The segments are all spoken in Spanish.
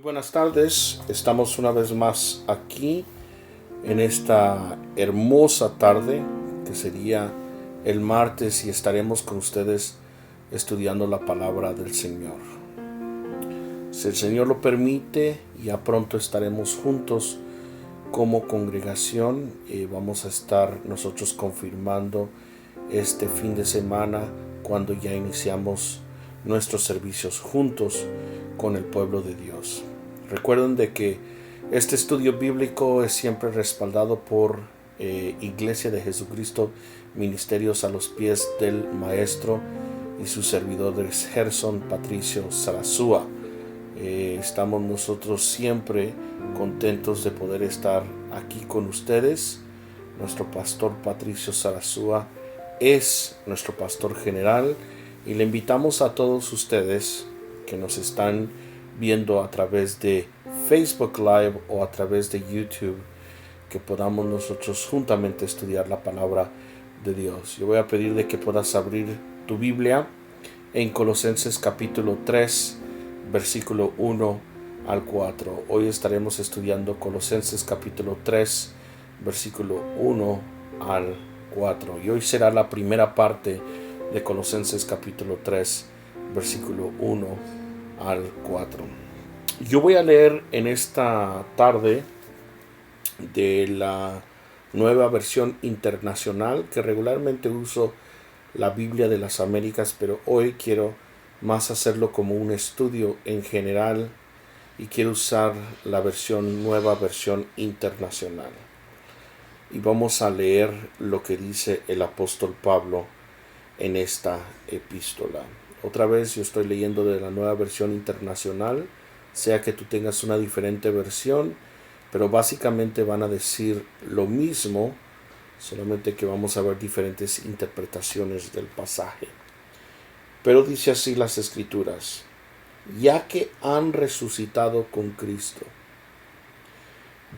Muy buenas tardes, estamos una vez más aquí en esta hermosa tarde que sería el martes y estaremos con ustedes estudiando la palabra del Señor. Si el Señor lo permite, ya pronto estaremos juntos como congregación y vamos a estar nosotros confirmando este fin de semana cuando ya iniciamos nuestros servicios juntos con el pueblo de Dios. Recuerden de que este estudio bíblico es siempre respaldado por Iglesia de Jesucristo, Ministerios a los Pies del Maestro y su servidor es Gerson Patricio Sarasúa. Estamos nosotros siempre contentos de poder estar aquí con ustedes. Nuestro pastor Patricio Sarasúa es nuestro pastor general y le invitamos a todos ustedes que nos están viendo a través de Facebook Live o a través de YouTube que podamos nosotros juntamente estudiar la palabra de Dios. Yo voy a pedir de que puedas abrir tu Biblia en Colosenses capítulo 3 versículo 1 al 4. Hoy estaremos estudiando Colosenses capítulo 3 versículo 1 al 4 y hoy será la primera parte de Colosenses capítulo 3 versículo 1 al 4. Yo voy a leer en esta tarde de la nueva versión internacional, que regularmente uso la Biblia de las Américas, pero hoy quiero más hacerlo como un estudio en general y quiero usar la nueva versión internacional. Y vamos a leer lo que dice el apóstol Pablo en esta epístola. Otra vez yo estoy leyendo de la nueva versión internacional, sea que tú tengas una diferente versión, pero básicamente van a decir lo mismo, solamente que vamos a ver diferentes interpretaciones del pasaje. Pero dice así las Escrituras: ya que han resucitado con Cristo,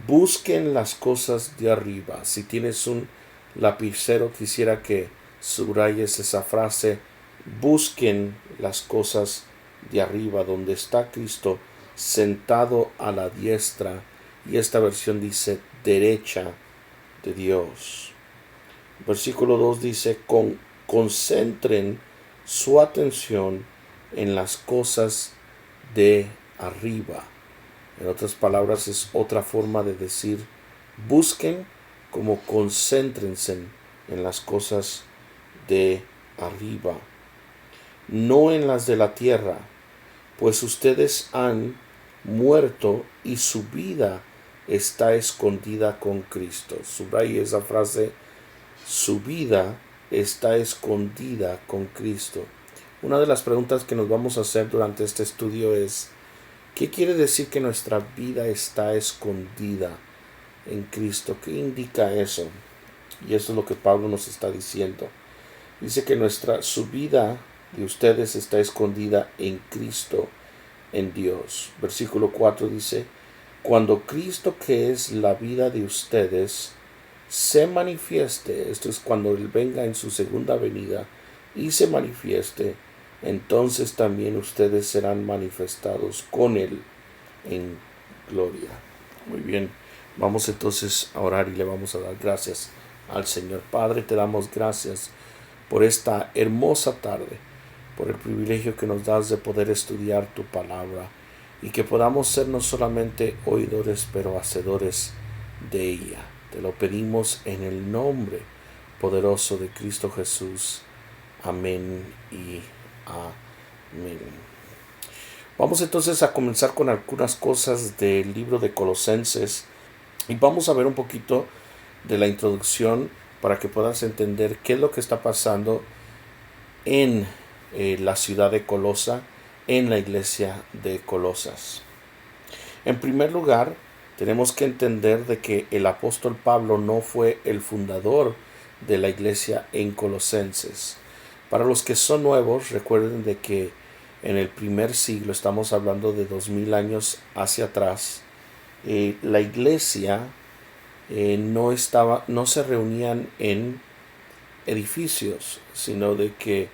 busquen las cosas de arriba. Si tienes un lapicero, quisiera que subrayes esa frase: busquen las cosas de arriba, donde está Cristo sentado a la diestra, y esta versión dice derecha de Dios. Versículo 2 dice: concentren su atención en las cosas de arriba. En otras palabras, es otra forma de decir busquen como concéntrense en las cosas de arriba, no en las de la tierra, pues ustedes han muerto y su vida está escondida con Cristo. Subraya esa frase: su vida está escondida con Cristo. Una de las preguntas que nos vamos a hacer durante este estudio es: ¿qué quiere decir que nuestra vida está escondida en Cristo? ¿Qué indica eso? Y eso es lo que Pablo nos está diciendo. Dice que su vida de ustedes está escondida en Cristo, en Dios. Versículo 4 dice: cuando Cristo, que es la vida de ustedes, se manifieste, esto es cuando Él venga en su segunda venida y se manifieste, entonces también ustedes serán manifestados con Él en gloria. Muy bien, vamos entonces a orar y le vamos a dar gracias al Señor. Padre, te damos gracias por esta hermosa tarde, por el privilegio que nos das de poder estudiar tu palabra y que podamos ser no solamente oidores, pero hacedores de ella. Te lo pedimos en el nombre poderoso de Cristo Jesús. Amén y amén. Vamos entonces a comenzar con algunas cosas del libro de Colosenses y vamos a ver un poquito de la introducción para que puedas entender qué es lo que está pasando en la ciudad de Colosa, en la iglesia de Colosas. En primer lugar, tenemos que entender de que el apóstol Pablo no fue el fundador de la iglesia en Colosenses. Para los que son nuevos, recuerden de que en el primer siglo, estamos hablando de 2000 años hacia atrás, la iglesia no se reunían en edificios, sino de que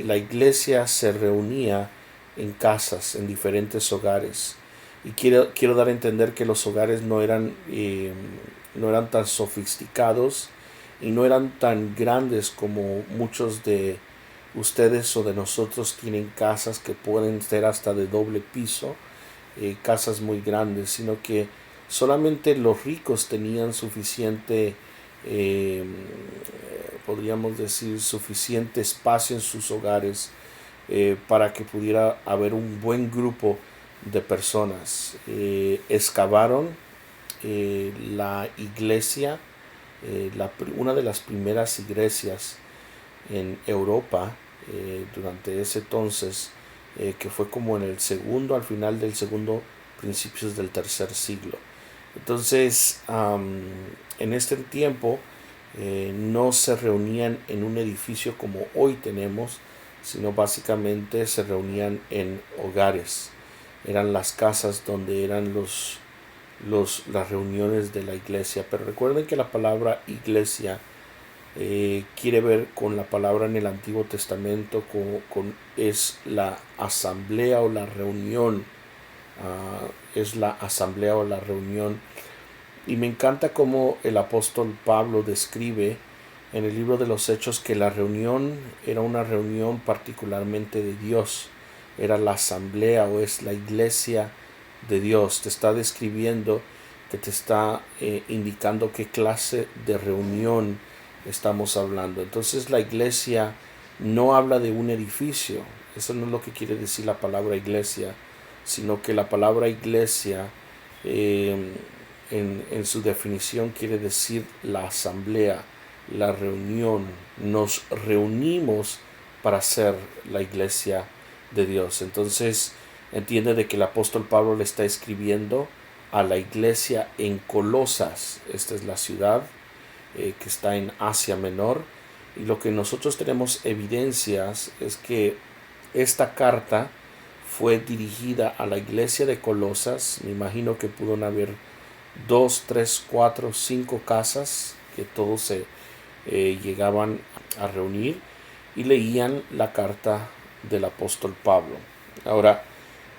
la iglesia se reunía en casas, en diferentes hogares. Y quiero dar a entender que los hogares no eran tan sofisticados y no eran tan grandes como muchos de ustedes o de nosotros tienen casas que pueden ser hasta de doble piso, casas muy grandes, sino que solamente los ricos tenían suficiente, podríamos decir, suficiente espacio en sus hogares para que pudiera haber un buen grupo de personas. Excavaron la iglesia, una de las primeras iglesias en Europa durante ese entonces, que fue como en el segundo, al final del segundo, principios del tercer siglo. Entonces, en este tiempo no se reunían en un edificio como hoy tenemos, sino básicamente se reunían en hogares. Eran las casas donde eran las reuniones de la iglesia. Pero recuerden que la palabra iglesia quiere ver con la palabra en el Antiguo Testamento es la asamblea o la reunión. Es la asamblea o la reunión. Y me encanta cómo el apóstol Pablo describe en el libro de los Hechos que la reunión era una reunión particularmente de Dios. Era la asamblea o es la iglesia de Dios. Te está describiendo, que te está indicando qué clase de reunión estamos hablando. Entonces la iglesia no habla de un edificio. Eso no es lo que quiere decir la palabra iglesia, sino que la palabra iglesia en su definición quiere decir la asamblea, la reunión. Nos reunimos para ser la iglesia de Dios. Entonces entiende de que el apóstol Pablo le está escribiendo a la iglesia en Colosas. Esta es la ciudad que está en Asia Menor, y lo que nosotros tenemos evidencias es que esta carta fue dirigida a la iglesia de Colosas. Me imagino que pudieron haber 2, 3, 4, 5 casas que todos se llegaban a reunir y leían la carta del apóstol Pablo. Ahora,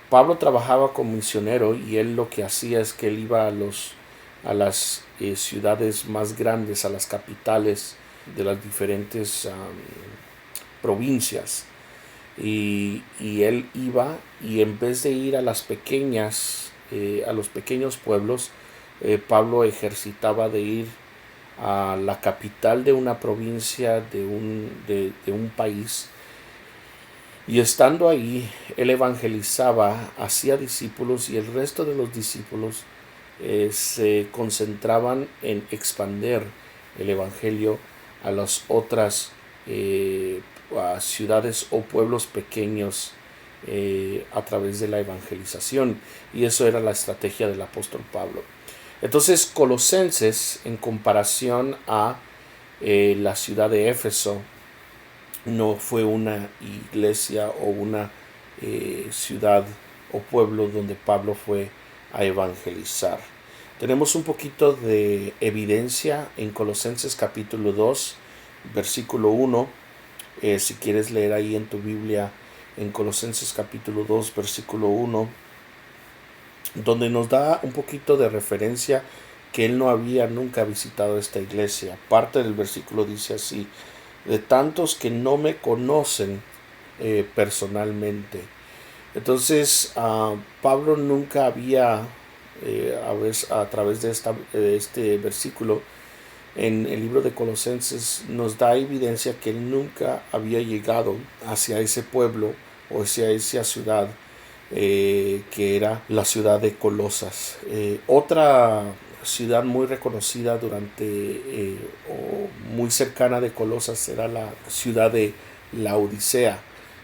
Pablo trabajaba como misionero y él lo que hacía es que él iba a las ciudades más grandes, a las capitales de las diferentes provincias. Y él iba, y en vez de ir a las pequeñas, a los pequeños pueblos, Pablo ejercitaba de ir a la capital de una provincia, de un país, y estando ahí, él evangelizaba, hacía discípulos, y el resto de los discípulos se concentraban en expandir el evangelio a las otras a ciudades o pueblos pequeños a través de la evangelización. Y eso era la estrategia del apóstol Pablo. Entonces, Colosenses, en comparación a la ciudad de Éfeso, no fue una iglesia o una ciudad o pueblo donde Pablo fue a evangelizar. Tenemos un poquito de evidencia en Colosenses capítulo 2, versículo 1. Si quieres leer ahí en tu Biblia, en Colosenses capítulo 2, versículo 1, donde nos da un poquito de referencia que él no había nunca visitado esta iglesia. Parte del versículo dice así: de tantos que no me conocen personalmente. Entonces Pablo nunca había a través de este versículo en el libro de Colosenses nos da evidencia que él nunca había llegado hacia ese pueblo o hacia esa ciudad que era la ciudad de Colosas. Otra ciudad muy reconocida o muy cercana de Colosas era la ciudad de Laodicea,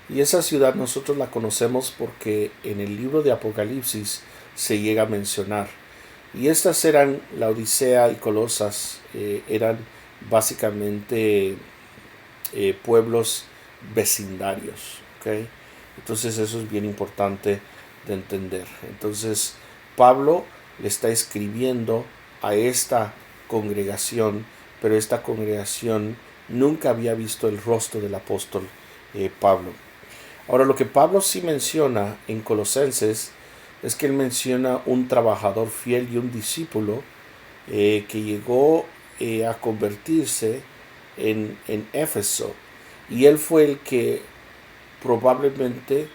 y esa ciudad nosotros la conocemos porque en el libro de Apocalipsis se llega a mencionar, y estas eran Laodicea y Colosas, eran básicamente pueblos vecindarios, ¿okay? Entonces eso es bien importante de entender. Entonces Pablo le está escribiendo a esta congregación, pero esta congregación nunca había visto el rostro del apóstol Pablo. Ahora, lo que Pablo sí menciona en Colosenses es que él menciona un trabajador fiel y un discípulo que llegó a convertirse en Éfeso. Y él fue el que probablemente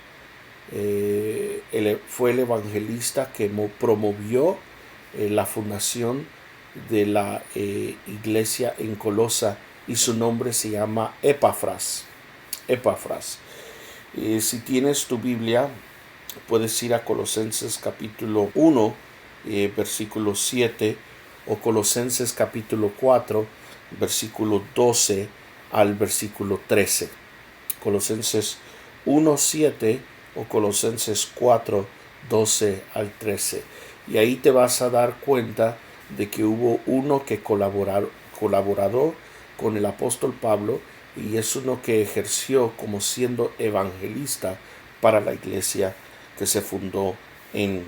fue el evangelista que promovió la fundación de la iglesia en Colosa, y su nombre se llama Epafras. Epafras. Si tienes tu Biblia, puedes ir a Colosenses capítulo 1, versículo 7, o Colosenses capítulo 4, versículo 12 al versículo 13. Colosenses 1, 7 o Colosenses 4, 12 al 13. Y ahí te vas a dar cuenta de que hubo uno que colaboró con el apóstol Pablo, y es uno que ejerció como siendo evangelista para la iglesia que se fundó en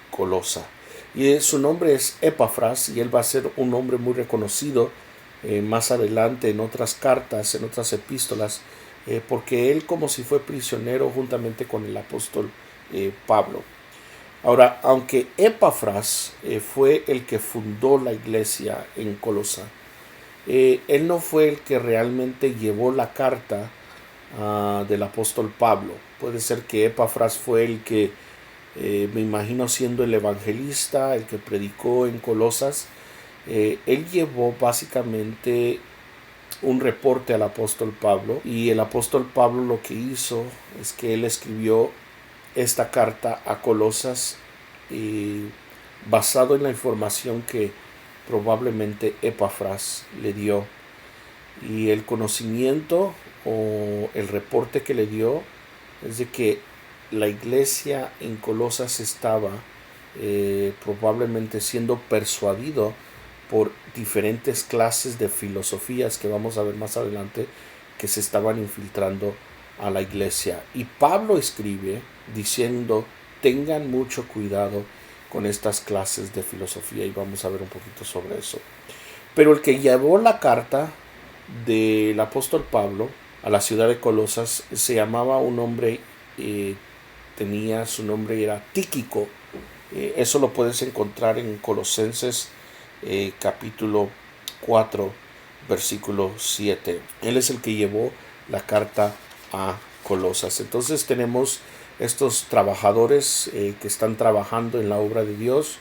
Colosa. Y su nombre es Epafras, y él va a ser un hombre muy reconocido más adelante en otras cartas, en otras epístolas, porque él como si fue prisionero juntamente con el apóstol Pablo. Ahora, aunque Epafras fue el que fundó la iglesia en Colosa, él no fue el que realmente llevó la carta del apóstol Pablo. Puede ser que Epafras fue el que, me imagino siendo el evangelista, el que predicó en Colosas. Él llevó básicamente un reporte al apóstol Pablo, y el apóstol Pablo lo que hizo es que él escribió esta carta a Colosas basado en la información que probablemente Epafras le dio, y el conocimiento o el reporte que le dio es de que la iglesia en Colosas estaba probablemente siendo persuadido por diferentes clases de filosofías que vamos a ver más adelante, que se estaban infiltrando a la iglesia. Y Pablo escribe diciendo: tengan mucho cuidado con estas clases de filosofía, y vamos a ver un poquito sobre eso. Pero el que llevó la carta del apóstol Pablo a la ciudad de Colosas se llamaba un hombre, su nombre era Tíquico. Eso lo puedes encontrar en Colosenses capítulo 4, versículo 7. Él es el que llevó la carta a Colosas. Entonces tenemos estos trabajadores que están trabajando en la obra de Dios.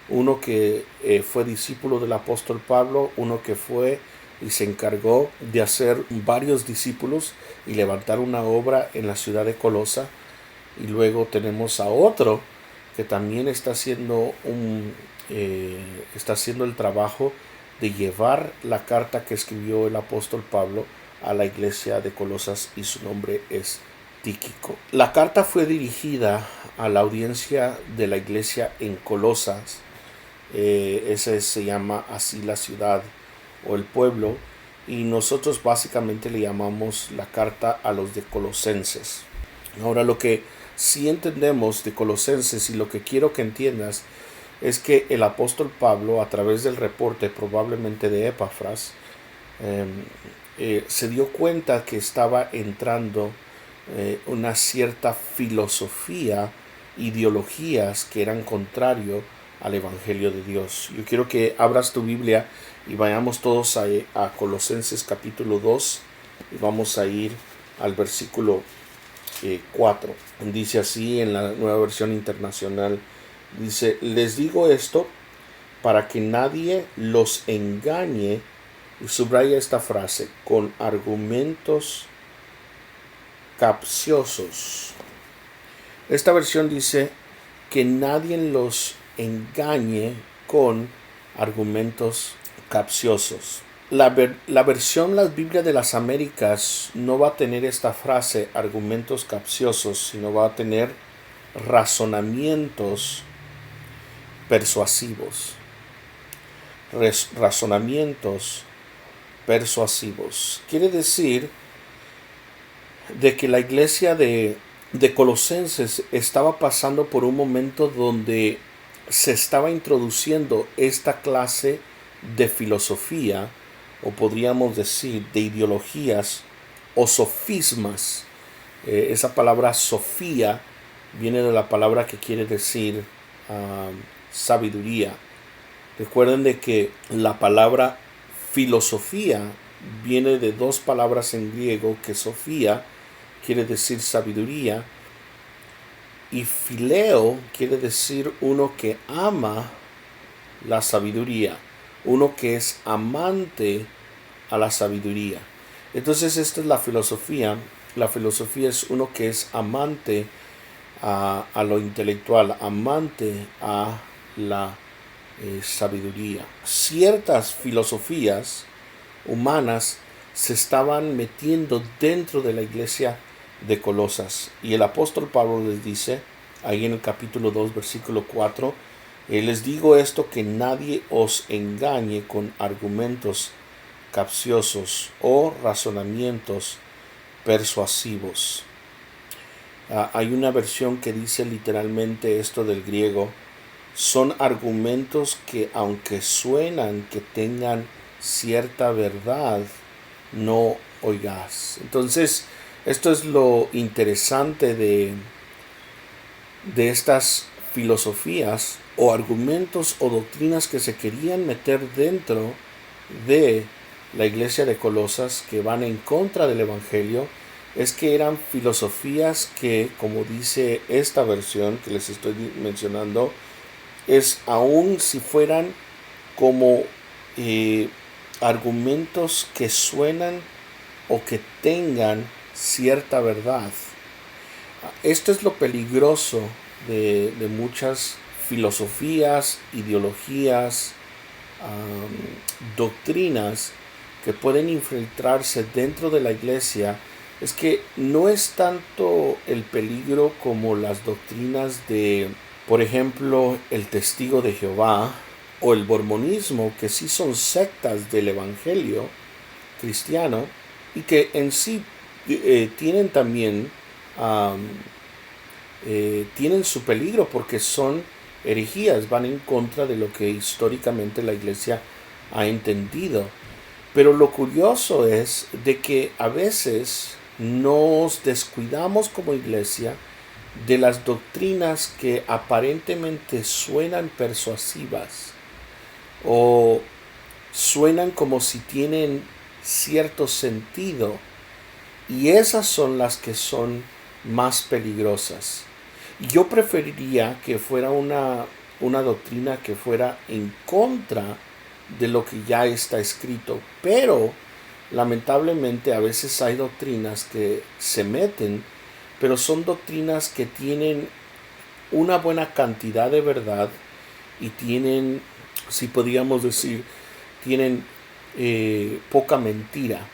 Uno que fue discípulo del apóstol Pablo, uno que fue y se encargó de hacer varios discípulos y levantar una obra en la ciudad de Colosa. Y luego tenemos a otro que también está haciendo el trabajo de llevar la carta que escribió el apóstol Pablo a la iglesia de Colosas, y su nombre es Tíquico. La carta fue dirigida a la audiencia de la iglesia en Colosas. Ese se llama así la ciudad o el pueblo, y nosotros básicamente le llamamos la carta a los de Colosenses. Ahora, lo que sí entendemos de Colosenses, y lo que quiero que entiendas, es que el apóstol Pablo, a través del reporte probablemente de Epafras, se dio cuenta que estaba entrando una cierta filosofía, ideologías que eran contrario al Evangelio de Dios. Yo quiero que abras tu Biblia y vayamos todos a Colosenses capítulo 2, y vamos a ir al versículo 4. Dice así en la Nueva Versión Internacional. Dice: les digo esto para que nadie los engañe, y subraya esta frase, con argumentos capciosos. Esta versión dice que nadie los engañe con argumentos capciosos. La versión Las Biblias de las Américas no va a tener esta frase, argumentos capciosos, sino va a tener razonamientos persuasivos. Razonamientos persuasivos. Quiere decir de que la iglesia de Colosenses estaba pasando por un momento donde se estaba introduciendo esta clase de filosofía, o podríamos decir de ideologías o sofismas. Esa palabra sofía viene de la palabra que quiere decir sabiduría. Recuerden de que la palabra filosofía viene de dos palabras en griego, que sofía quiere decir sabiduría y fileo quiere decir uno que ama la sabiduría, uno que es amante a la sabiduría. Entonces esta es la filosofía. La filosofía es uno que es amante a lo intelectual, amante a la sabiduría. Ciertas filosofías humanas se estaban metiendo dentro de la iglesia de Colosas. Y el apóstol Pablo les dice, ahí en el capítulo 2, versículo 4, les digo esto, que nadie os engañe con argumentos capciosos o razonamientos persuasivos. Hay una versión que dice literalmente esto del griego: son argumentos que, aunque suenan que tengan cierta verdad, no oigas. Entonces, esto es lo interesante de estas filosofías o argumentos o doctrinas que se querían meter dentro de la iglesia de Colosas, que van en contra del evangelio. Es que eran filosofías que, como dice esta versión que les estoy mencionando, es aun si fueran como argumentos que suenan o que tengan cierta verdad. Esto es lo peligroso de muchas filosofías, ideologías, doctrinas que pueden infiltrarse dentro de la iglesia. Es que no es tanto el peligro como las doctrinas de, por ejemplo, el testigo de Jehová o el mormonismo, que sí son sectas del evangelio cristiano y que en sí tienen también tienen su peligro, porque son herejías, van en contra de lo que históricamente la iglesia ha entendido. Pero lo curioso es de que a veces nos descuidamos como iglesia de las doctrinas que aparentemente suenan persuasivas o suenan como si tienen cierto sentido, y esas son las que son más peligrosas. Yo preferiría que fuera una doctrina que fuera en contra de lo que ya está escrito, pero lamentablemente a veces hay doctrinas que se meten, pero son doctrinas que tienen una buena cantidad de verdad y tienen, si podríamos decir, tienen poca mentira.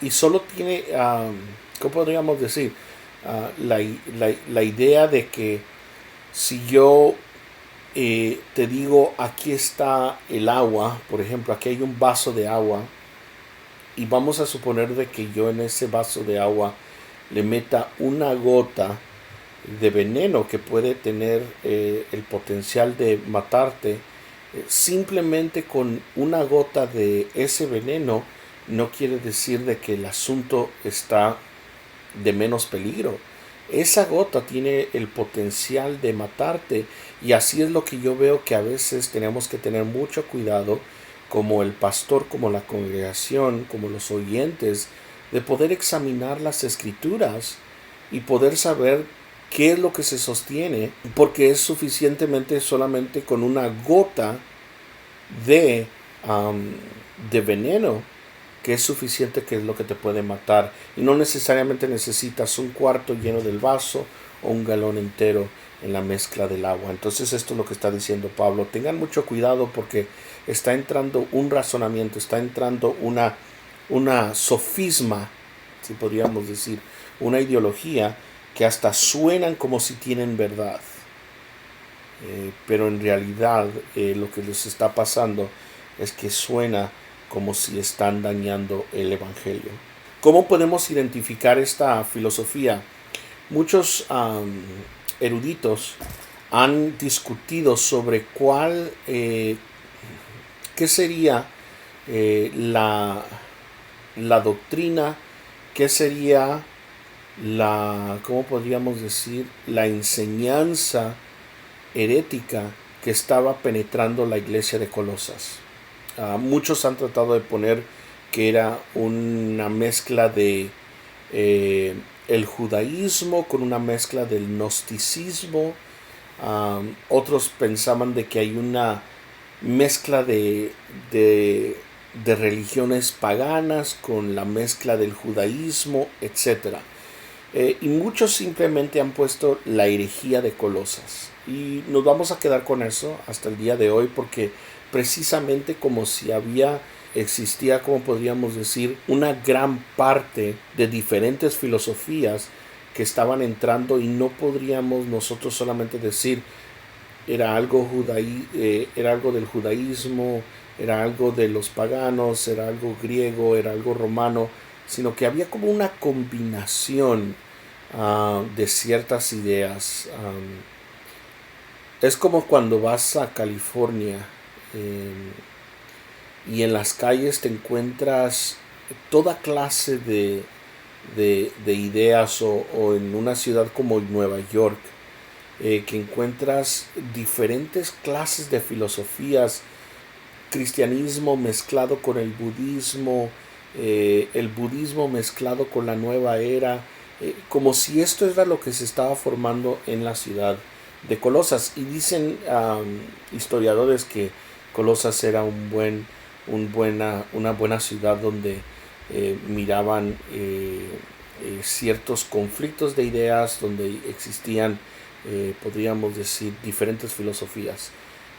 Y solo tiene, ¿cómo podríamos decir? La idea de que si yo te digo, aquí está el agua, por ejemplo, aquí hay un vaso de agua, y vamos a suponer de que yo en ese vaso de agua le meta una gota de veneno que puede tener el potencial de matarte. Simplemente con una gota de ese veneno no quiere decir de que el asunto está de menos peligro. Esa gota tiene el potencial de matarte, y así es lo que yo veo que a veces tenemos que tener mucho cuidado, como el pastor, como la congregación, como los oyentes, de poder examinar las escrituras y poder saber qué es lo que se sostiene, porque es suficientemente solamente con una gota de veneno, que es suficiente, que es lo que te puede matar, y no necesariamente necesitas un cuarto lleno del vaso o un galón entero en la mezcla del agua. Entonces esto es lo que está diciendo Pablo. Tengan mucho cuidado, porque está entrando un razonamiento, está entrando una sofisma, si podríamos decir, una ideología que hasta suenan como si tienen verdad, pero en realidad lo que les está pasando es que suena como si están dañando el evangelio. ¿Cómo podemos identificar esta filosofía? Muchos eruditos han discutido sobre qué sería la doctrina, qué sería ¿cómo podríamos decir? La enseñanza herética que estaba penetrando la iglesia de Colosas. Muchos han tratado de poner que era una mezcla de el judaísmo con una mezcla del gnosticismo. Otros pensaban de que hay una mezcla de religiones paganas con la mezcla del judaísmo, etc. Y muchos simplemente han puesto la herejía de Colosas. Y nos vamos a quedar con eso hasta el día de hoy, porque precisamente como si existía, como podríamos decir, una gran parte de diferentes filosofías que estaban entrando, y no podríamos nosotros solamente decir era algo del judaísmo, era algo de los paganos, era algo griego, era algo romano, sino que había como una combinación de ciertas ideas. Es como cuando vas a California y en las calles te encuentras toda clase de ideas, o en una ciudad como Nueva York, que encuentras diferentes clases de filosofías, cristianismo mezclado con el budismo mezclado con la nueva era, como si esto era lo que se estaba formando en la ciudad de Colosas. Y dicen historiadores que Colosas era una buena ciudad donde miraban ciertos conflictos de ideas, donde existían, podríamos decir, diferentes filosofías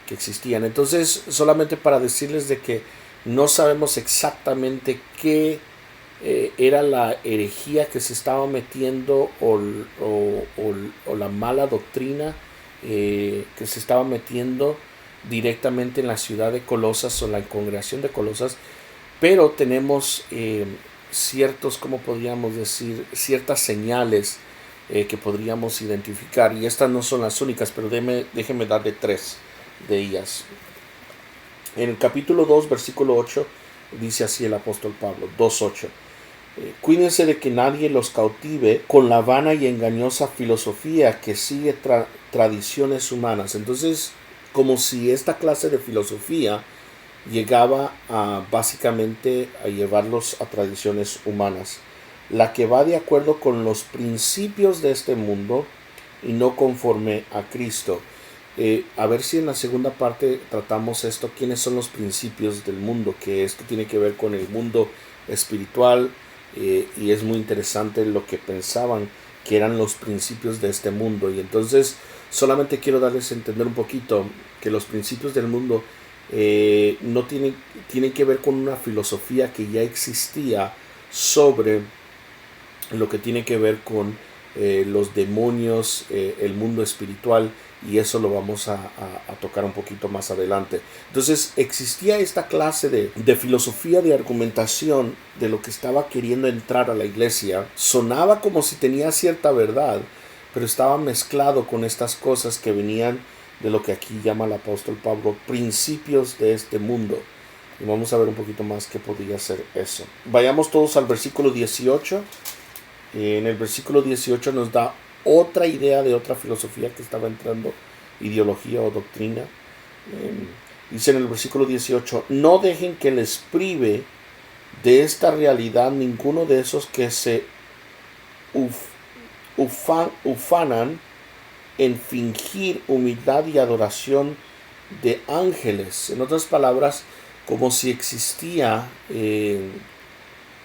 que existían. Entonces, solamente para decirles de que no sabemos exactamente qué era la herejía que se estaba metiendo, o la mala doctrina que se estaba metiendo directamente en la ciudad de Colosas o la congregación de Colosas, pero tenemos ciertos, como podríamos decir, ciertas señales que podríamos identificar, y estas no son las únicas, pero déjeme darle 3 de ellas. En el capítulo 2, versículo 8, dice así el apóstol Pablo, 2:8: cuídense de que nadie los cautive con la vana y engañosa filosofía que sigue tradiciones humanas. Entonces, como si esta clase de filosofía llegaba básicamente a llevarlos a tradiciones humanas, la que va de acuerdo con los principios de este mundo y no conforme a Cristo. A ver si en la segunda parte tratamos esto, quiénes son los principios del mundo, que esto tiene que ver con el mundo espiritual, y es muy interesante lo que pensaban que eran los principios de este mundo. Y entonces solamente quiero darles a entender un poquito que los principios del mundo no tienen que ver con una filosofía que ya existía sobre lo que tiene que ver con los demonios, el mundo espiritual, y eso lo vamos a tocar un poquito más adelante. Entonces existía esta clase de filosofía de argumentación de lo que estaba queriendo entrar a la iglesia. Sonaba como si tenía cierta verdad, pero estaba mezclado con estas cosas que venían de lo que aquí llama el apóstol Pablo principios de este mundo. Y vamos a ver un poquito más qué podría ser eso. Vayamos todos al versículo 18. En el versículo 18 nos da otra idea de otra filosofía que estaba entrando, ideología o doctrina. Dice en el versículo 18: no dejen que les prive de esta realidad ninguno de esos que se ufanan en fingir humildad y adoración de ángeles. En otras palabras, como si existía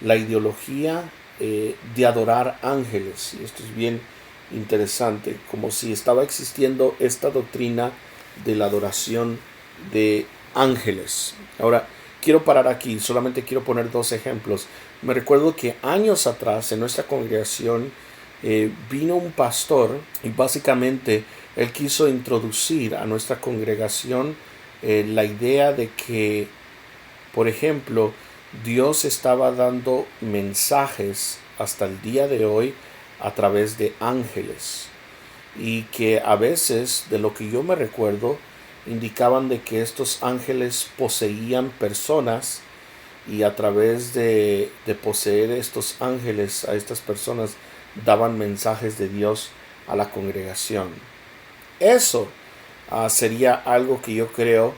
la ideología de adorar ángeles. Y esto es bien interesante, como si estaba existiendo esta doctrina de la adoración de ángeles. Ahora, quiero parar aquí, solamente quiero poner 2 ejemplos. Me recuerdo que años atrás en nuestra congregación vino un pastor, y básicamente él quiso introducir a nuestra congregación la idea de que, por ejemplo, Dios estaba dando mensajes hasta el día de hoy a través de ángeles, y que a veces, de lo que yo me recuerdo, indicaban de que estos ángeles poseían personas, y a través de poseer estos ángeles a estas personas daban mensajes de Dios a la congregación. Eso sería algo que yo creo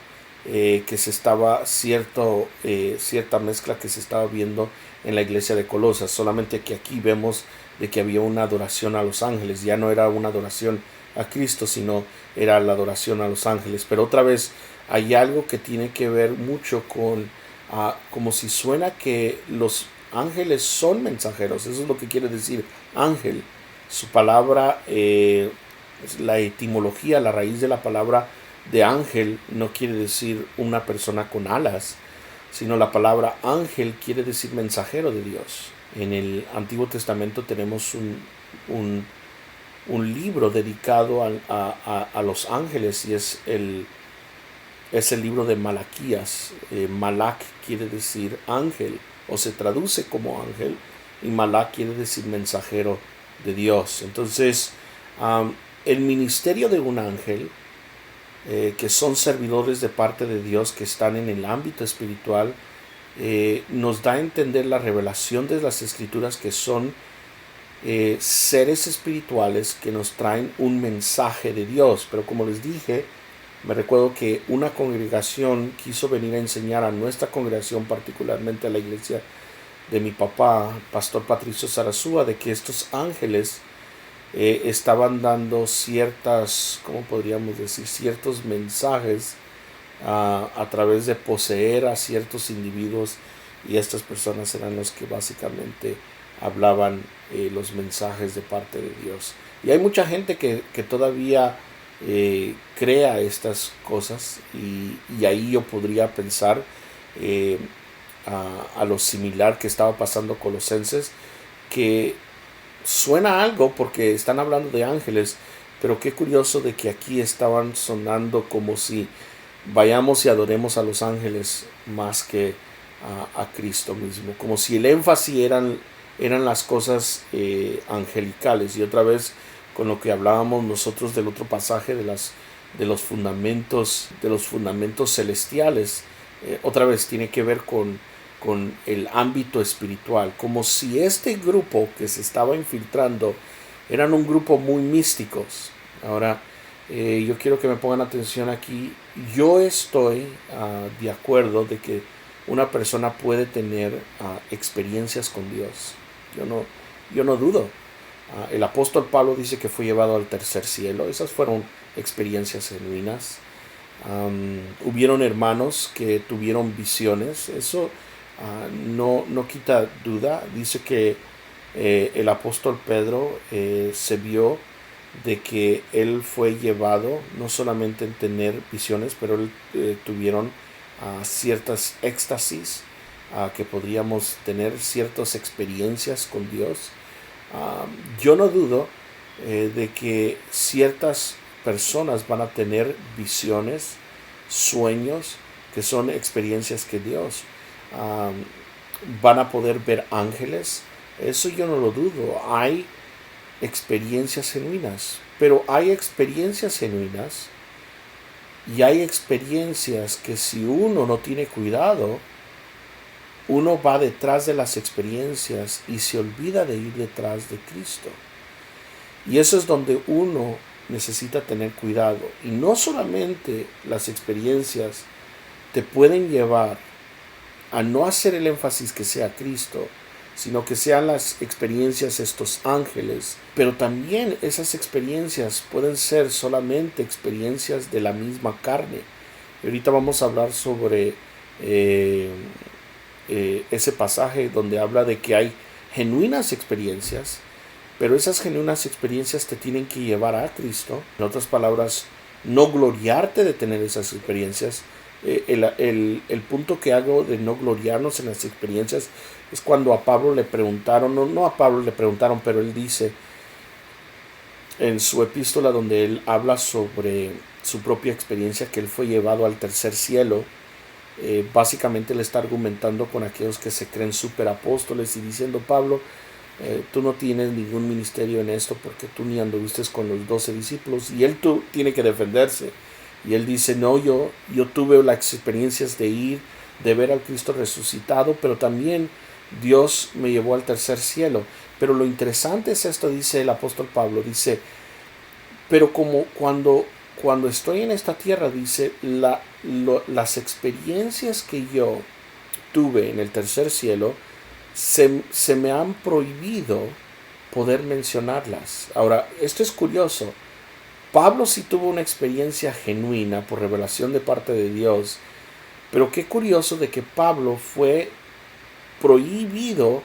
que se estaba cierta mezcla que se estaba viendo en la iglesia de Colosas, solamente que aquí vemos de que había una adoración a los ángeles, ya no era una adoración a Cristo, sino era la adoración a los ángeles. Pero otra vez hay algo que tiene que ver mucho con como si suena que los ángeles son mensajeros. Eso es lo que quiere decir ángel. Su palabra, la etimología, la raíz de la palabra de ángel no quiere decir una persona con alas, sino la palabra ángel quiere decir mensajero de Dios. En el Antiguo Testamento tenemos un libro dedicado a los ángeles y es el libro de Malaquías. Malak quiere decir ángel o se traduce como ángel y Malak quiere decir mensajero de Dios. Entonces el ministerio de un ángel, que son servidores de parte de Dios que están en el ámbito espiritual, nos da a entender la revelación de las escrituras, que son seres espirituales que nos traen un mensaje de Dios. Pero como les dije, me recuerdo que una congregación quiso venir a enseñar a nuestra congregación, particularmente a la iglesia de mi papá, Pastor Patricio Sarasúa, de que estos ángeles estaban dando ciertas, ¿cómo podríamos decir? Ciertos mensajes a través de poseer a ciertos individuos, y estas personas eran los que básicamente hablaban los mensajes de parte de Dios. Y hay mucha gente que todavía crea estas cosas, y ahí yo podría pensar a lo similar que estaba pasando Colosenses, que suena algo porque están hablando de ángeles, pero qué curioso de que aquí estaban sonando como si vayamos y adoremos a los ángeles más que a Cristo mismo, como si el énfasis eran las cosas angelicales. Y otra vez, con lo que hablábamos nosotros del otro pasaje de los fundamentos celestiales, otra vez tiene que ver con el ámbito espiritual, como si este grupo que se estaba infiltrando eran un grupo muy místicos. Ahora, yo quiero que me pongan atención aquí. Yo estoy de acuerdo de que una persona puede tener experiencias con Dios. Yo no dudo. El apóstol Pablo dice que fue llevado al tercer cielo. Esas fueron experiencias genuinas. Hubieron hermanos que tuvieron visiones. Eso no quita duda. Dice que el apóstol Pedro se vio de que él fue llevado no solamente en tener visiones, pero él tuvieron ciertas éxtasis, que podríamos tener ciertas experiencias con Dios. Yo no dudo de que ciertas personas van a tener visiones, sueños, que son experiencias que Dios. Van a poder ver ángeles. Eso yo no lo dudo. Hay experiencias genuinas, pero hay experiencias genuinas y hay experiencias que si uno no tiene cuidado, uno va detrás de las experiencias y se olvida de ir detrás de Cristo. Y eso es donde uno necesita tener cuidado. Y no solamente las experiencias te pueden llevar a no hacer el énfasis que sea Cristo, sino que sean las experiencias estos ángeles, pero también esas experiencias pueden ser solamente experiencias de la misma carne. Y ahorita vamos a hablar sobre ese pasaje donde habla de que hay genuinas experiencias, pero esas genuinas experiencias te tienen que llevar a Cristo. En otras palabras, no gloriarte de tener esas experiencias. El punto que hago de no gloriarnos en las experiencias es cuando a Pablo le preguntaron, no a Pablo le preguntaron, pero él dice en su epístola donde él habla sobre su propia experiencia, que él fue llevado al tercer cielo. Básicamente le está argumentando con aquellos que se creen superapóstoles y diciendo: Pablo, tú no tienes ningún ministerio en esto porque tú ni anduviste con los 12 discípulos. Y él tiene que defenderse. Y él dice: no, yo tuve las experiencias de ir, de ver al Cristo resucitado, pero también Dios me llevó al tercer cielo. Pero lo interesante es esto, dice el apóstol Pablo, dice, pero como cuando estoy en esta tierra, dice, las experiencias que yo tuve en el tercer cielo, se me han prohibido poder mencionarlas. Ahora, esto es curioso. Pablo sí tuvo una experiencia genuina por revelación de parte de Dios, pero qué curioso de que Pablo fue prohibido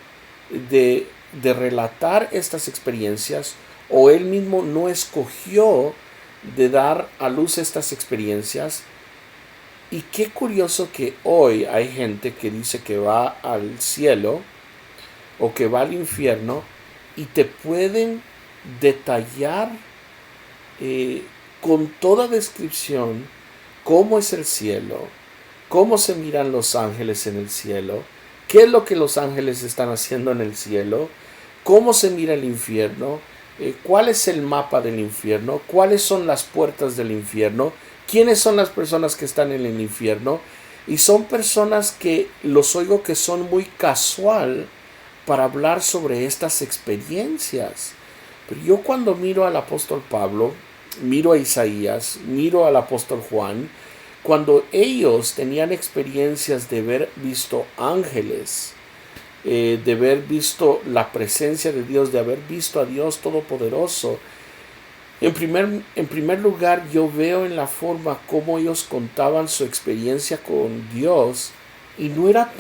de relatar estas experiencias, o él mismo no escogió de dar a luz estas experiencias. Y qué curioso que hoy hay gente que dice que va al cielo o que va al infierno y te pueden detallar con toda descripción cómo es el cielo, cómo se miran los ángeles en el cielo, qué es lo que los ángeles están haciendo en el cielo, cómo se mira el infierno, cuál es el mapa del infierno, cuáles son las puertas del infierno, quiénes son las personas que están en el infierno. Y son personas que los oigo que son muy casual para hablar sobre estas experiencias. Pero yo cuando miro al apóstol Pablo, miro a Isaías, miro al apóstol Juan, cuando ellos tenían experiencias de haber visto ángeles, de haber visto la presencia de Dios, de haber visto a Dios Todopoderoso, en primer lugar yo veo en la forma como ellos contaban su experiencia con Dios, y no era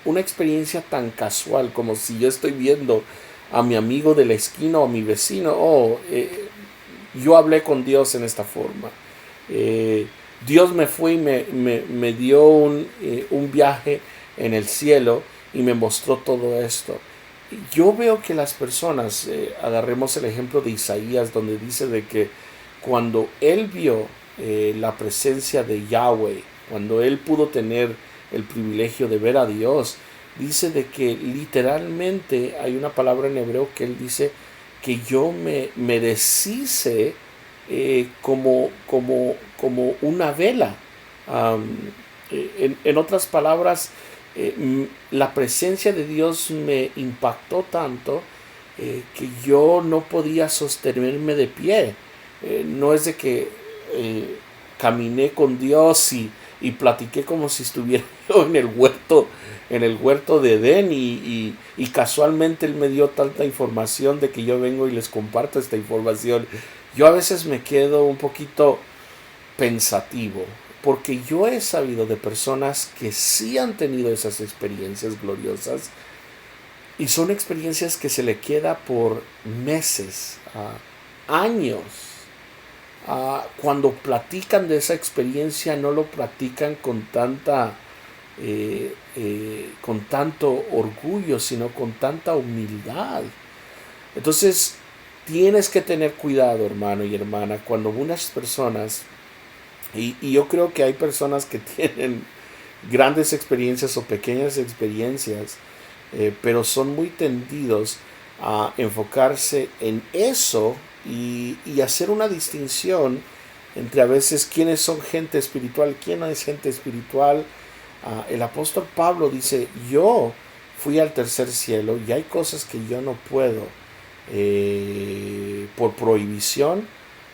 una experiencia tan casual como si yo estoy viendo a mi amigo de la esquina o a mi vecino. Yo hablé con Dios en esta forma. Dios me fue y me dio un viaje en el cielo y me mostró todo esto. Yo veo que las personas, agarremos el ejemplo de Isaías, donde dice de que cuando él vio la presencia de Yahweh, cuando él pudo tener el privilegio de ver a Dios, dice de que literalmente hay una palabra en hebreo que él dice que yo me deshice como una vela. En otras palabras, la presencia de Dios me impactó tanto que yo no podía sostenerme de pie. No es de que caminé con Dios y platiqué como si estuviera yo en el huerto de Edén, y casualmente Él me dio tanta información de que yo vengo y les comparto esta información. Yo a veces me quedo un poquito pensativo, porque yo he sabido de personas que sí han tenido esas experiencias gloriosas, y son experiencias que se le queda por meses, años. Cuando platican de esa experiencia no lo platican con con tanto orgullo, sino con tanta humildad. Entonces tienes que tener cuidado, hermano y hermana, cuando unas personas, y yo creo que hay personas que tienen grandes experiencias o pequeñas experiencias, pero son muy tendidos a enfocarse en eso y hacer una distinción entre a veces quiénes son gente espiritual, quién no es gente espiritual. El apóstol Pablo dice, yo fui al tercer cielo y hay cosas que yo no puedo por prohibición,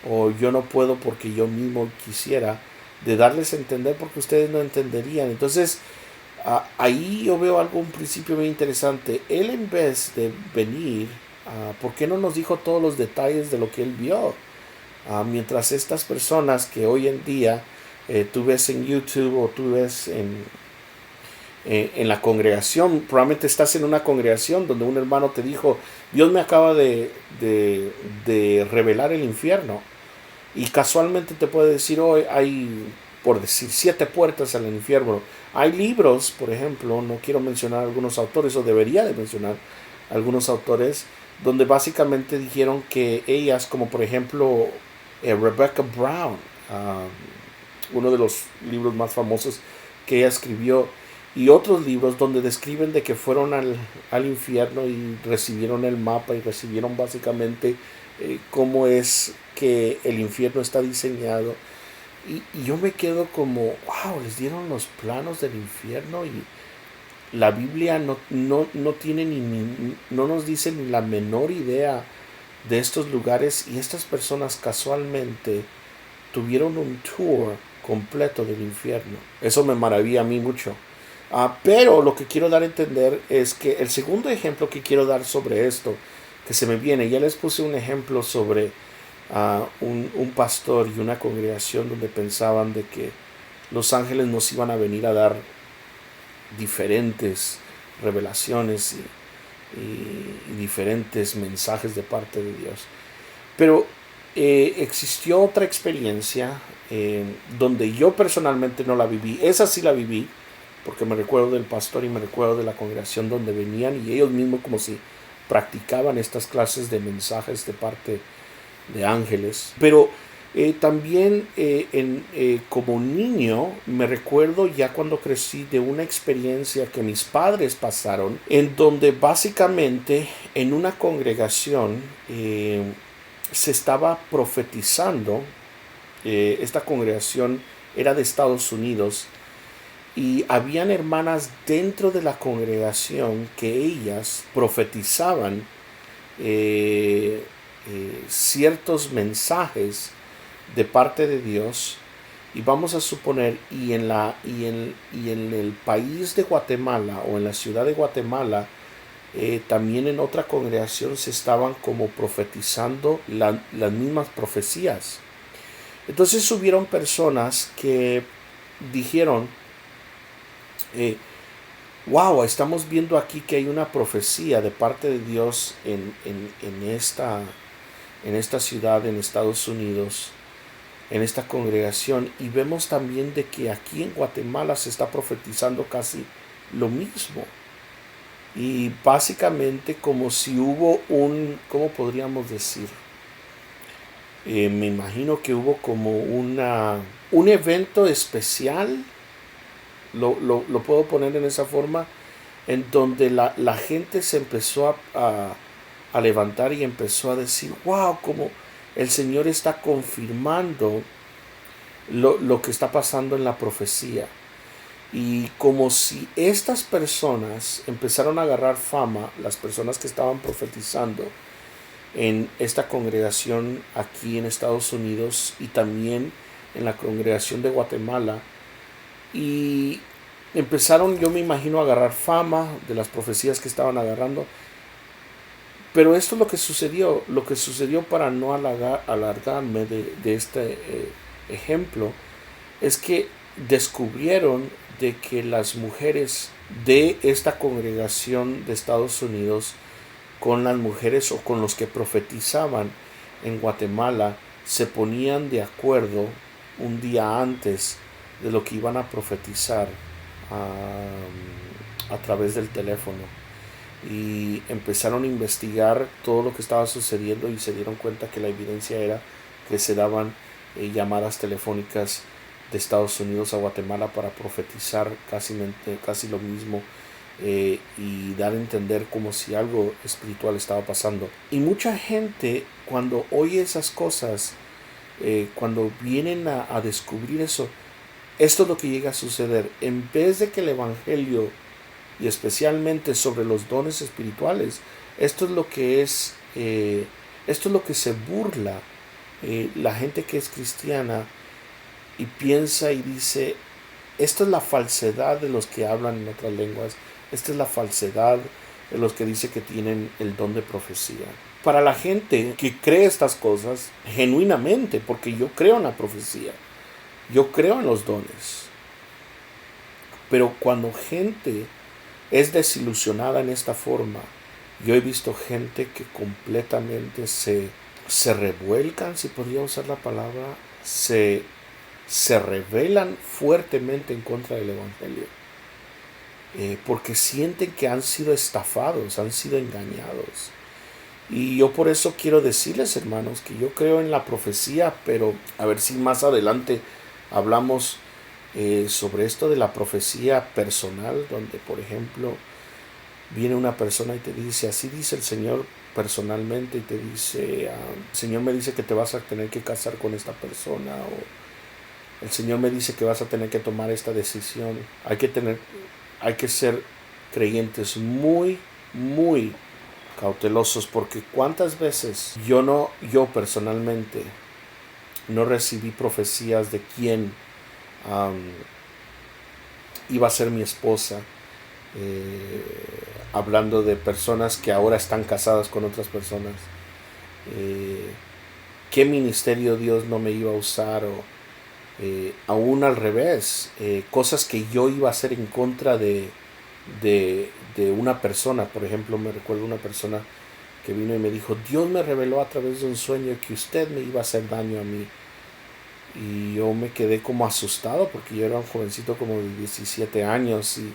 o yo no puedo porque yo mismo quisiera de darles a entender, porque ustedes no entenderían. Entonces ahí yo veo un principio muy interesante. Él, en vez de venir, ¿por qué no nos dijo todos los detalles de lo que él vio? Mientras estas personas que hoy en día tú ves en YouTube o tú ves en la congregación, probablemente estás en una congregación donde un hermano te dijo, Dios me acaba de revelar el infierno, y casualmente te puede decir, hoy hay, por decir, 7 puertas al infierno. Hay libros, por ejemplo, no quiero mencionar algunos autores, o debería de mencionar algunos autores, donde básicamente dijeron que ellas, como por ejemplo Rebecca Brown, uno de los libros más famosos que ella escribió, y otros libros donde describen de que fueron al infierno y recibieron el mapa y recibieron básicamente cómo es que el infierno está diseñado. Y yo me quedo como, wow, les dieron los planos del infierno, la Biblia no tiene no nos dice ni la menor idea de estos lugares, y estas personas casualmente tuvieron un tour completo del infierno. Eso me maravilla a mí mucho. Pero lo que quiero dar a entender es que el segundo ejemplo que quiero dar sobre esto, que se me viene, ya les puse un ejemplo sobre un pastor y una congregación donde pensaban de que los ángeles nos iban a venir a dar diferentes revelaciones y diferentes mensajes de parte de Dios. Pero existió otra experiencia donde yo personalmente no la viví. Esa sí la viví, porque me recuerdo del pastor y me recuerdo de la congregación donde venían, y ellos mismos como si practicaban estas clases de mensajes de parte de ángeles. Pero también como niño me recuerdo, ya cuando crecí, de una experiencia que mis padres pasaron, en donde básicamente en una congregación se estaba profetizando. Esta congregación era de Estados Unidos, y habían hermanas dentro de la congregación que ellas profetizaban ciertos mensajes de parte de Dios. Y vamos a suponer, y en el país de Guatemala, o en la ciudad de Guatemala, también en otra congregación se estaban como profetizando las mismas profecías. Entonces hubieron personas que dijeron, wow, estamos viendo aquí que hay una profecía de parte de Dios en esta ciudad, en Estados Unidos, en esta congregación, y vemos también de que aquí en Guatemala se está profetizando casi lo mismo. Y básicamente como si hubo ¿cómo podríamos decir? Me imagino que hubo como un evento especial, lo puedo poner en esa forma, en donde la gente se empezó a levantar y empezó a decir, wow, como el Señor está confirmando lo que está pasando en la profecía. Y como si estas personas empezaron a agarrar fama, las personas que estaban profetizando en esta congregación aquí en Estados Unidos, y también en la congregación de Guatemala, y empezaron, yo me imagino, a agarrar fama de las profecías que estaban agarrando. Pero esto es lo que sucedió para no alargarme de este ejemplo, es que descubrieron de que las mujeres de esta congregación de Estados Unidos, con las mujeres o con los que profetizaban en Guatemala, se ponían de acuerdo un día antes de lo que iban a profetizar a través del teléfono, y empezaron a investigar todo lo que estaba sucediendo, y se dieron cuenta que la evidencia era que se daban llamadas telefónicas de Estados Unidos a Guatemala para profetizar casi lo mismo, y dar a entender como si algo espiritual estaba pasando. Y mucha gente, cuando oye esas cosas, cuando vienen a descubrir eso, esto es lo que llega a suceder. En vez de que el evangelio, y especialmente sobre los dones espirituales, esto es lo que se burla la gente que es cristiana, y piensa y dice, esta es la falsedad de los que hablan en otras lenguas, esta es la falsedad de los que dicen que tienen el don de profecía. Para la gente que cree estas cosas genuinamente, porque yo creo en la profecía, yo creo en los dones, pero cuando gente es desilusionada en esta forma, yo he visto gente que completamente se revuelcan, si podría usar la palabra, se rebelan fuertemente en contra del evangelio, porque sienten que han sido estafados, han sido engañados. Y yo por eso quiero decirles, hermanos, que yo creo en la profecía, pero a ver si más adelante hablamos sobre esto de la profecía personal, donde por ejemplo viene una persona y te dice, así dice el Señor personalmente, y te dice, el Señor me dice que te vas a tener que casar con esta persona, o el Señor me dice que vas a tener que tomar esta decisión. Hay que creyentes muy, muy cautelosos, porque cuántas veces yo personalmente no recibí profecías de quién iba a ser mi esposa, hablando de personas que ahora están casadas con otras personas, qué ministerio Dios no me iba a usar, o aún al revés, cosas que yo iba a hacer en contra de una persona. Por ejemplo, me recuerdo una persona que vino y me dijo: Dios me reveló a través de un sueño que usted me iba a hacer daño a mí. Y yo me quedé como asustado, porque yo era un jovencito como de 17 años, y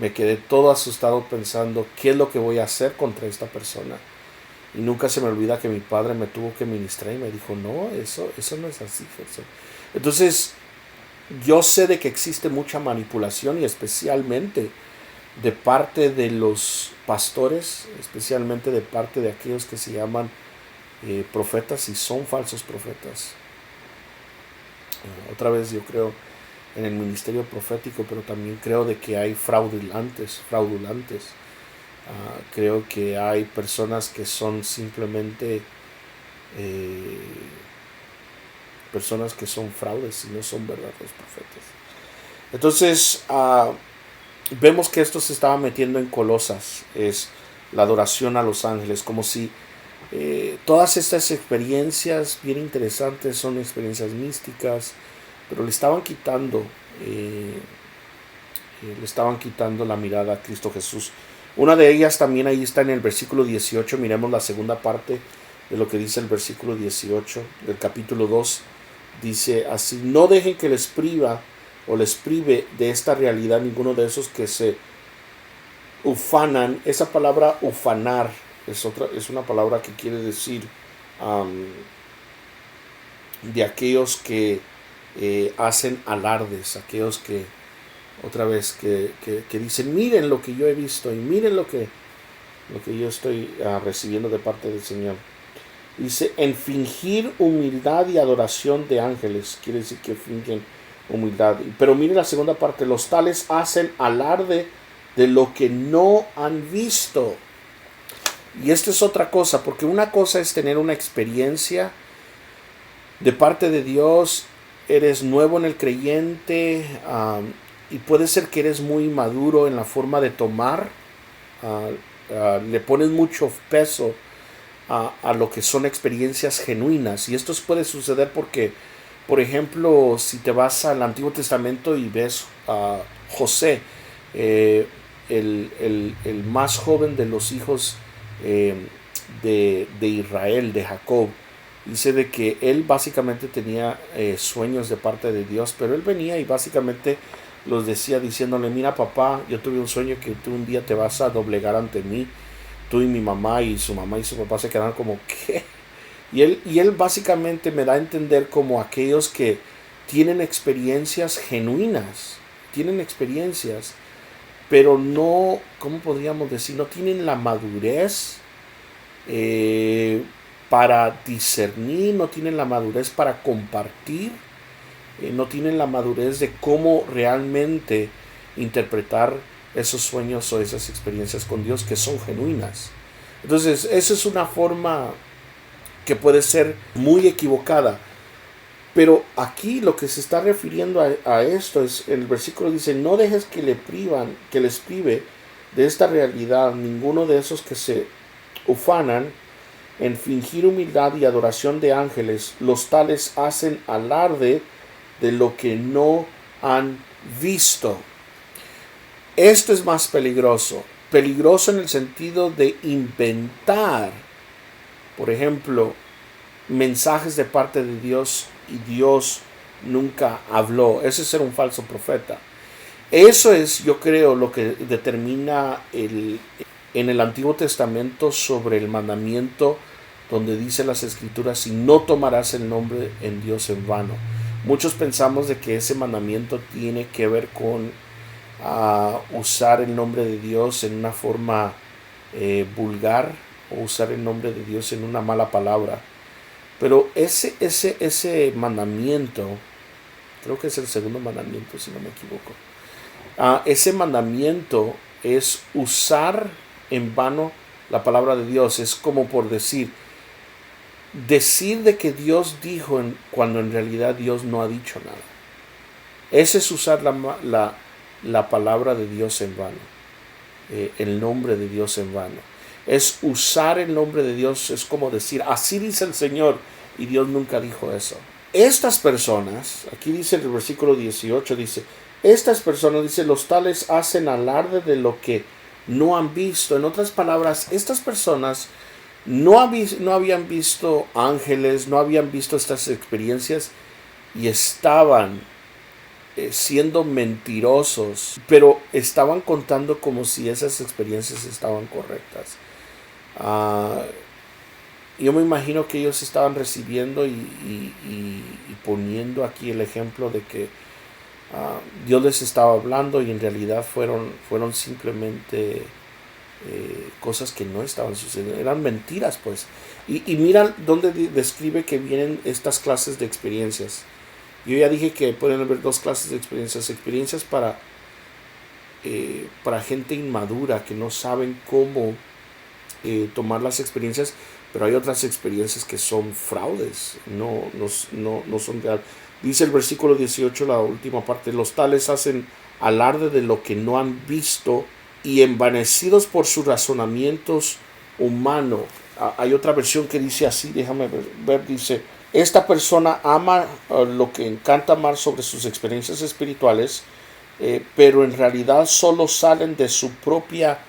me quedé todo asustado pensando qué es lo que voy a hacer contra esta persona. Y nunca se me olvida que mi padre me tuvo que ministrar y me dijo: no, eso no es así, Gerson. Entonces, yo sé de que existe mucha manipulación, y especialmente de parte de los pastores, especialmente de parte de aquellos que se llaman profetas y son falsos profetas. Otra vez, yo creo en el ministerio profético, pero también creo de que hay fraudulentos. Creo que hay personas que son simplemente personas que son fraudes y no son verdaderos profetas. Entonces, vemos que esto se estaba metiendo en Colosas, es la adoración a los ángeles, como si todas estas experiencias bien interesantes son experiencias místicas, pero le estaban quitando la mirada a Cristo Jesús. Una de ellas también ahí está en el versículo 18. Miremos la segunda parte de lo que dice el versículo 18 del capítulo 2. Dice así: no dejen que les prive de esta realidad ninguno de esos que se ufanan. Esa palabra ufanar es una palabra que quiere decir de aquellos que hacen alardes, aquellos que otra vez que dicen: miren lo que yo he visto, y miren lo que yo estoy recibiendo de parte del Señor. Dice: en fingir humildad y adoración de ángeles. Quiere decir que fingen humildad. Pero miren la segunda parte: los tales hacen alarde de lo que no han visto. Y esto es otra cosa, porque una cosa es tener una experiencia de parte de Dios. Eres nuevo en el creyente, y puede ser que eres muy maduro en la forma de tomar. Le pones mucho peso a lo que son experiencias genuinas. Y esto puede suceder porque, por ejemplo, si te vas al Antiguo Testamento y ves a José, el más joven de los hijos de Israel, de Jacob, dice de que él básicamente tenía sueños de parte de Dios, pero él venía y básicamente los decía diciéndole: mira, papá, yo tuve un sueño que tú un día te vas a doblegar ante mí. Tú y mi mamá y su papá se quedaron como: ¿qué? Y él básicamente me da a entender como aquellos que tienen experiencias genuinas, pero no, ¿cómo podríamos decir? No tienen la madurez para discernir, no tienen la madurez para compartir, no tienen la madurez de cómo realmente interpretar esos sueños o esas experiencias con Dios que son genuinas. Entonces, esa es una forma que puede ser muy equivocada. Pero aquí lo que se está refiriendo a esto es: el versículo dice: no dejes que les prive de esta realidad ninguno de esos que se ufanan en fingir humildad y adoración de ángeles. Los tales hacen alarde de lo que no han visto. Esto es más peligroso en el sentido de inventar, por ejemplo, mensajes de parte de Dios y Dios nunca habló. Ese es ser un falso profeta. Eso es, yo creo, lo que determina en el Antiguo Testamento sobre el mandamiento donde dice las Escrituras: y no tomarás el nombre en Dios en vano. Muchos pensamos de que ese mandamiento tiene que ver con usar el nombre de Dios en una forma vulgar, o usar el nombre de Dios en una mala palabra. Pero ese mandamiento, creo que es el segundo mandamiento, si no me equivoco. Ese mandamiento es usar en vano la palabra de Dios. Es como por decir de que Dios dijo cuando en realidad Dios no ha dicho nada. Ese es usar la palabra de Dios en vano, el nombre de Dios en vano. Es usar el nombre de Dios, es como decir, así dice el Señor, y Dios nunca dijo eso. Estas personas, aquí dice en el versículo 18, dice, estas personas, dice, los tales hacen alarde de lo que no han visto. En otras palabras, estas personas no habían visto ángeles, no habían visto estas experiencias y estaban siendo mentirosos, pero estaban contando como si esas experiencias estaban correctas. Yo me imagino que ellos estaban recibiendo y poniendo aquí el ejemplo de que Dios les estaba hablando y en realidad fueron simplemente cosas que no estaban sucediendo, eran mentiras pues. Y mira dónde describe que vienen estas clases de experiencias. Yo ya dije que pueden haber dos clases de experiencias para gente inmadura que no saben cómo tomar las experiencias, pero hay otras experiencias que son fraudes, no son reales. Dice el versículo 18, la última parte, los tales hacen alarde de lo que no han visto y envanecidos por sus razonamientos humanos. Hay otra versión que dice así, déjame ver, dice, esta persona ama lo que encanta amar sobre sus experiencias espirituales, pero en realidad solo salen de su propia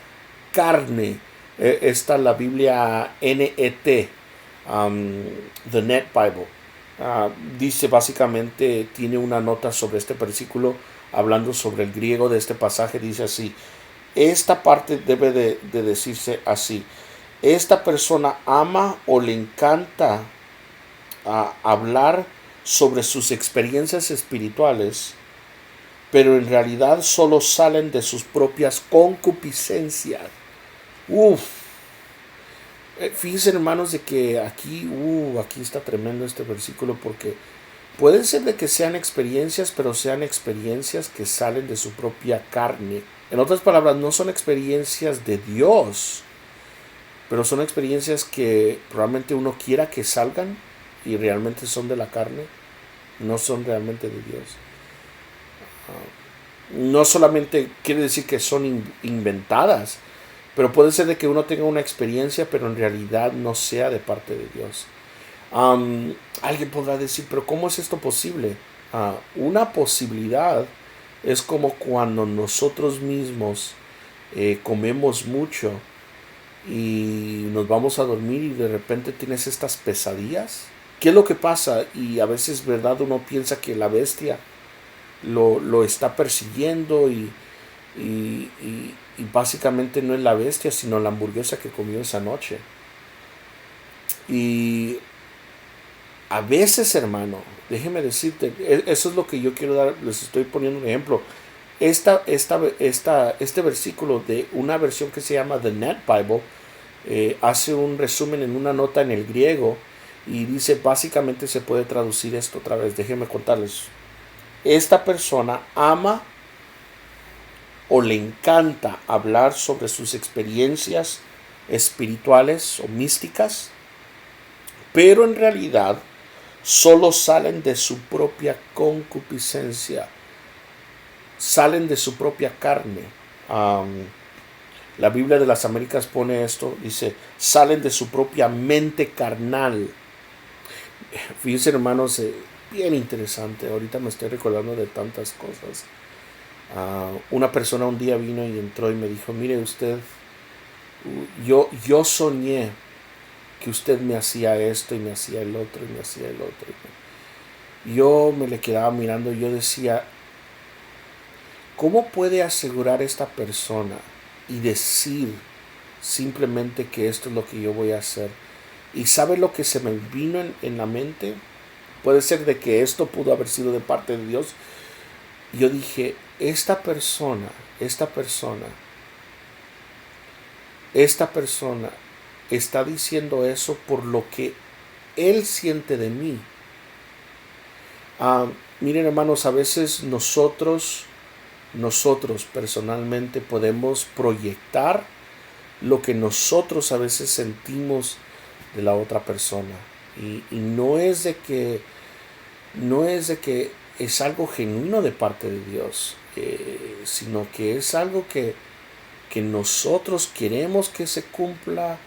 carne. Esta es la Biblia NET, The Net Bible. Dice básicamente, tiene una nota sobre este versículo hablando sobre el griego de este pasaje. Dice así, esta parte debe de decirse así: esta persona ama o le encanta hablar sobre sus experiencias espirituales, pero en realidad solo salen de sus propias concupiscencias. Fíjense, hermanos, de que aquí está tremendo este versículo, porque puede ser de que sean experiencias, pero sean experiencias que salen de su propia carne. En otras palabras, no son experiencias de Dios, pero son experiencias que probablemente uno quiera que salgan y realmente son de la carne, no son realmente de Dios. No solamente quiere decir que son inventadas, pero puede ser de que uno tenga una experiencia, pero en realidad no sea de parte de Dios. Alguien podrá decir, pero ¿cómo es esto posible? Una posibilidad es como cuando nosotros mismos comemos mucho y nos vamos a dormir y de repente tienes estas pesadillas. ¿Qué es lo que pasa? Y a veces, ¿verdad? Uno piensa que la bestia lo está persiguiendo y básicamente no es la bestia, sino la hamburguesa que comió esa noche. Y a veces, hermano, déjeme decirte, eso es lo que yo quiero dar, les estoy poniendo un ejemplo. Este versículo de una versión que se llama The Net Bible hace un resumen en una nota en el griego y dice, básicamente se puede traducir esto otra vez, déjenme contarles. Esta persona ama o le encanta hablar sobre sus experiencias espirituales o místicas, pero en realidad solo salen de su propia concupiscencia, salen de su propia carne. La Biblia de las Américas pone esto, dice, salen de su propia mente carnal. Fíjense, hermanos, bien interesante. Ahorita me estoy recordando de tantas cosas. Una persona un día vino y entró y me dijo, mire usted, yo soñé que usted me hacía esto y me hacía el otro y me hacía el otro. Yo me le quedaba mirando y yo decía, ¿cómo puede asegurar esta persona y decir simplemente que esto es lo que yo voy a hacer? ¿Y sabe lo que se me vino en la mente? Puede ser de que esto pudo haber sido de parte de Dios. Yo dije, esta persona está diciendo eso por lo que él siente de mí. Miren, hermanos, a veces nosotros nosotros personalmente podemos proyectar lo que nosotros a veces sentimos de la otra persona. Y no es de que es algo genuino de parte de Dios, sino que es algo que nosotros queremos que se cumpla,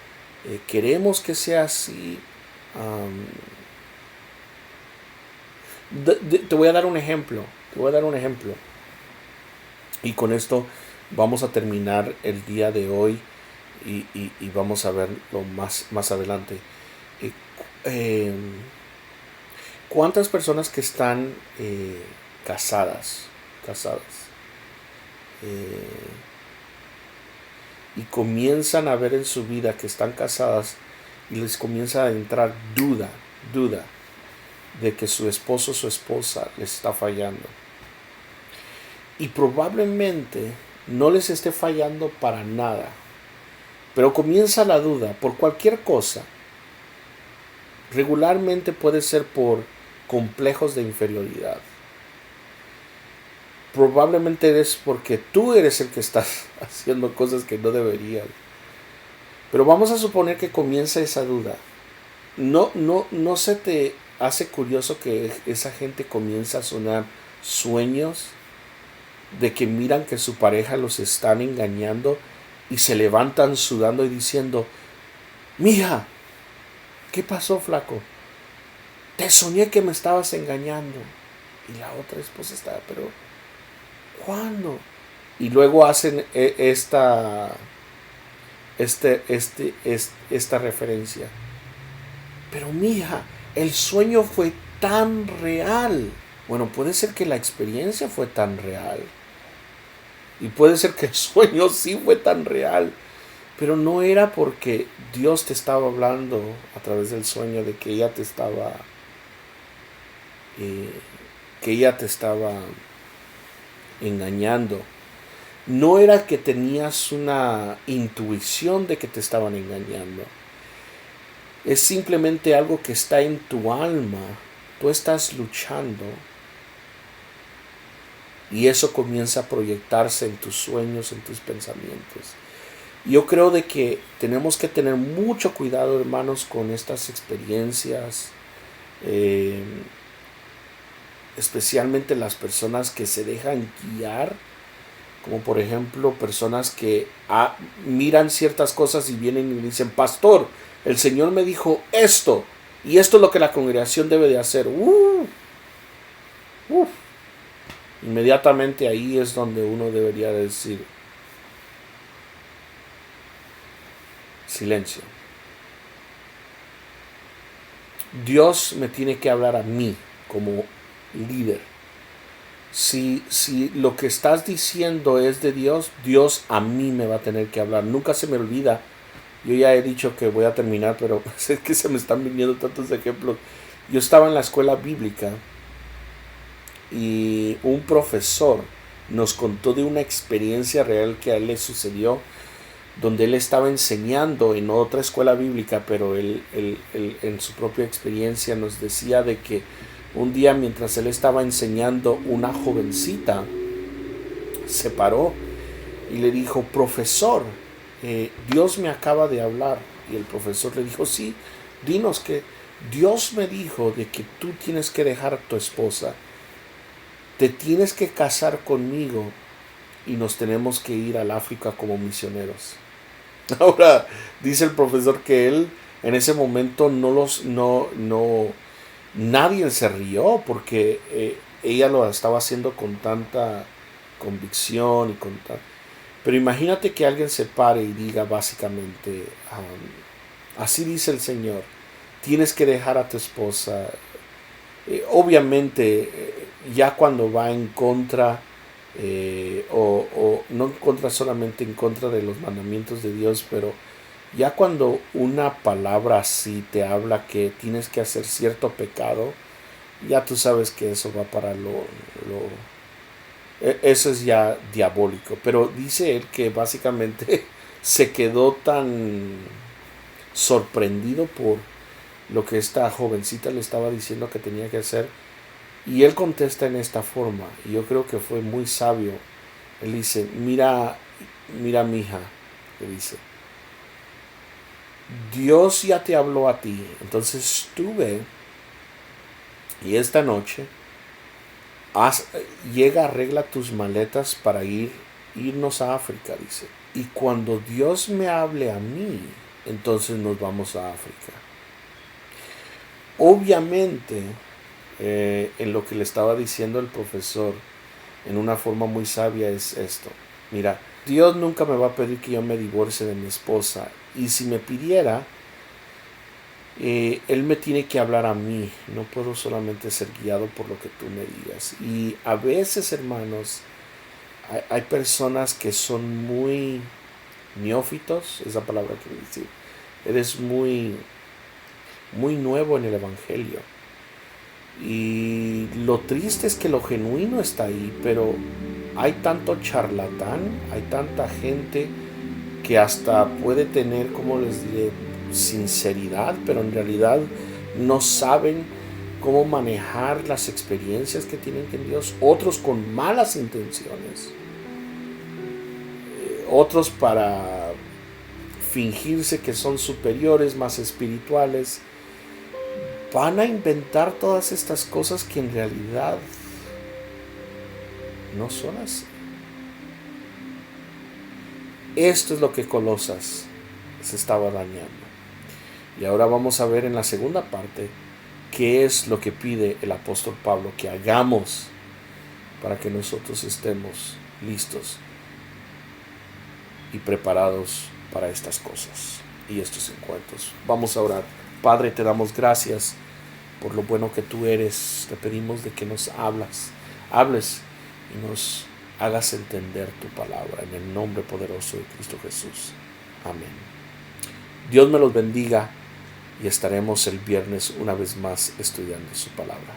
queremos que sea así. Te voy a dar un ejemplo. Y con esto vamos a terminar el día de hoy y vamos a verlo más adelante. Eh, ¿Cuántas personas que están casadas eh, y comienzan a ver en su vida que están casadas y les comienza a entrar duda de que su esposo o su esposa les está fallando? Y probablemente no les esté fallando para nada, pero comienza la duda por cualquier cosa. Regularmente puede ser por complejos de inferioridad. Probablemente es porque tú eres el que estás haciendo cosas que no deberías. Pero vamos a suponer que comienza esa duda. No se te hace curioso que esa gente comienza a sonar sueños de que miran que su pareja los están engañando y se levantan sudando y diciendo: mija, ¿qué pasó, flaco? Te soñé que me estabas engañando. Y la otra esposa estaba: pero ¿cuándo? Y luego hacen esta referencia: pero mija, el sueño fue tan real. Bueno, puede ser que la experiencia fue tan real. Y puede ser que el sueño sí fue tan real. Pero no era porque Dios te estaba hablando a través del sueño de que ella te estaba engañando. No era que tenías una intuición de que te estaban engañando. Es simplemente algo que está en tu alma. Tú estás luchando. Y eso comienza a proyectarse en tus sueños, en tus pensamientos. Yo creo de que tenemos que tener mucho cuidado, hermanos, con estas experiencias. Especialmente las personas que se dejan guiar. Como por ejemplo personas que miran ciertas cosas y vienen y dicen: pastor, el Señor me dijo esto. Y esto es lo que la congregación debe de hacer. Inmediatamente ahí es donde uno debería decir: silencio. Dios me tiene que hablar a mí como líder. Si lo que estás diciendo es de Dios, Dios a mí me va a tener que hablar. Nunca se me olvida. Yo ya he dicho que voy a terminar, pero es que se me están viniendo tantos ejemplos. Yo estaba en la escuela bíblica y un profesor nos contó de una experiencia real que a él le sucedió, donde él estaba enseñando en otra escuela bíblica, pero él en su propia experiencia nos decía de que un día, mientras él estaba enseñando, una jovencita se paró y le dijo: profesor, Dios me acaba de hablar. Y el profesor le dijo: sí, dinos que Dios me dijo de que tú tienes que dejar a tu esposa, te tienes que casar conmigo y nos tenemos que ir al África como misioneros. Ahora, dice el profesor que él en ese momento nadie se rió, porque ella lo estaba haciendo con tanta convicción y con tal. Pero imagínate que alguien se pare y diga básicamente: así dice el Señor, tienes que dejar a tu esposa. Obviamente, ya cuando va en contra, o no en contra solamente, en contra de los mandamientos de Dios, pero ya cuando una palabra así te habla que tienes que hacer cierto pecado, ya tú sabes que eso va para eso es ya diabólico. Pero dice él que básicamente se quedó tan sorprendido por lo que esta jovencita le estaba diciendo que tenía que hacer, y él contesta en esta forma, y yo creo que fue muy sabio Él dice, mira, mija, le dice, Dios ya te habló a ti. Entonces tú ve y esta noche llega, arregla tus maletas para irnos a África, dice. Y cuando Dios me hable a mí, entonces nos vamos a África. Obviamente, en lo que le estaba diciendo el profesor, en una forma muy sabia, es esto. Mira, Dios nunca me va a pedir que yo me divorcie de mi esposa. Y si me pidiera, Él me tiene que hablar a mí. No puedo solamente ser guiado por lo que tú me digas. Y a veces, hermanos, hay personas que son muy neófitos, esa palabra quiere decir. Eres muy nuevo en el Evangelio. Y lo triste es que lo genuino está ahí, pero hay tanto charlatán, hay tanta gente que hasta puede tener, como les diré, sinceridad, pero en realidad no saben cómo manejar las experiencias que tienen con Dios. Otros con malas intenciones, otros para fingirse que son superiores, más espirituales, van a inventar todas estas cosas que en realidad no son así. Esto es lo que Colosas se estaba dañando. Y ahora vamos a ver en la segunda parte qué es lo que pide el apóstol Pablo que hagamos para que nosotros estemos listos y preparados para estas cosas y estos encuentros. Vamos a orar. Padre, te damos gracias por lo bueno que tú eres. Te pedimos de que nos hables y nos hagas entender tu palabra en el nombre poderoso de Cristo Jesús. Amén. Dios me los bendiga y estaremos el viernes una vez más estudiando su palabra.